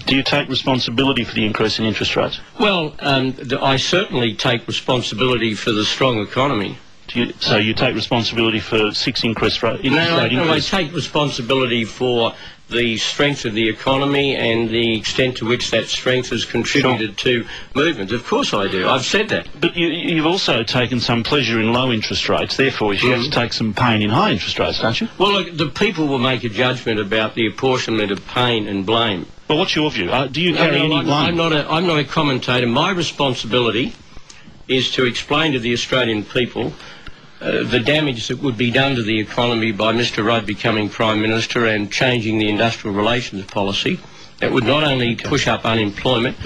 Do you take responsibility for the increase in interest rates? Well, I certainly take responsibility for the strong economy. So you take responsibility for 6 interest rate increases? No, I take responsibility for the strength of the economy and the extent to which that strength has contributed to movements. Of course I do. I've said that. But you've also taken some pleasure in low interest rates. Therefore, you have to take some pain in high interest rates, don't you? Well, look, the people will make a judgment about the apportionment of pain and blame. Well, what's your view? Do you carry any blame? I'm not a commentator. My responsibility is to explain to the Australian people the damage that would be done to the economy by Mr Rudd becoming Prime Minister and changing the industrial relations policy. That would not only push up unemployment,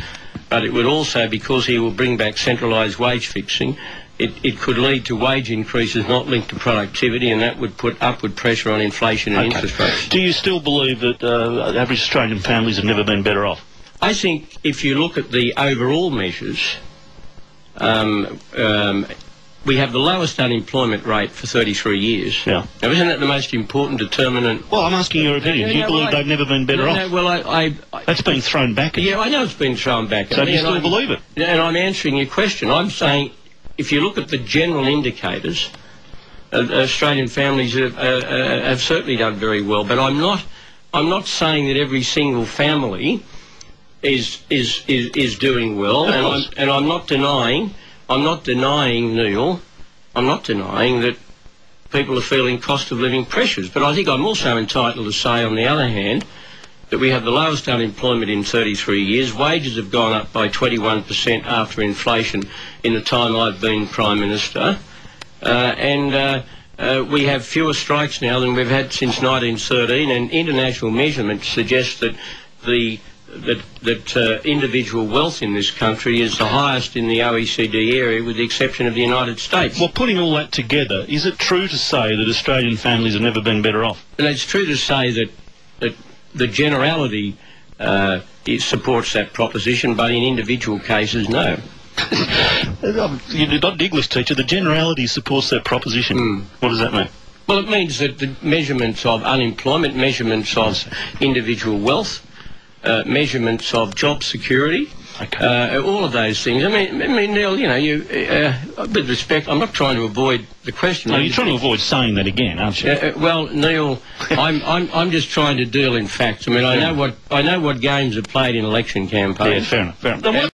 but it would also, because he will bring back centralised wage fixing, it could lead to wage increases not linked to productivity, and that would put upward pressure on inflation and interest rates. Do you still believe that average Australian families have never been better off? I think if you look at the overall measures, we have the lowest unemployment rate for 33 years. Yeah. Now, isn't that the most important determinant? Well, I'm asking your opinion. Do you believe they've never been better off? Well, that's been thrown back at you. Yeah, I know it's been thrown back at me. So do you still believe it? And I'm answering your question. I'm saying, if you look at the general indicators, Australian families have certainly done very well. But I'm not saying that every single family is doing well. And I'm not denying, Neil, I'm not denying that people are feeling cost of living pressures. But I think I'm also entitled to say, on the other hand, that we have the lowest unemployment in 33 years. Wages have gone up by 21% after inflation in the time I've been Prime Minister. We have fewer strikes now than we've had since 1913, and international measurements suggest that individual wealth in this country is the highest in the OECD area, with the exception of the United States. Well, putting all that together, is it true to say that Australian families have never been better off? And it's true to say that the generality supports that proposition, but in individual cases, no. You're not an English teacher. The generality supports that proposition. What does that mean? Well, it means that the measurements of unemployment, measurements of individual wealth, measurements of job security, all of those things. I mean, Neil, you know, with respect, I'm not trying to avoid the question. No, you're trying to avoid saying that again, aren't you? Well, Neil, I'm just trying to deal in facts. I mean, I know what games are played in election campaigns. Yeah, fair enough.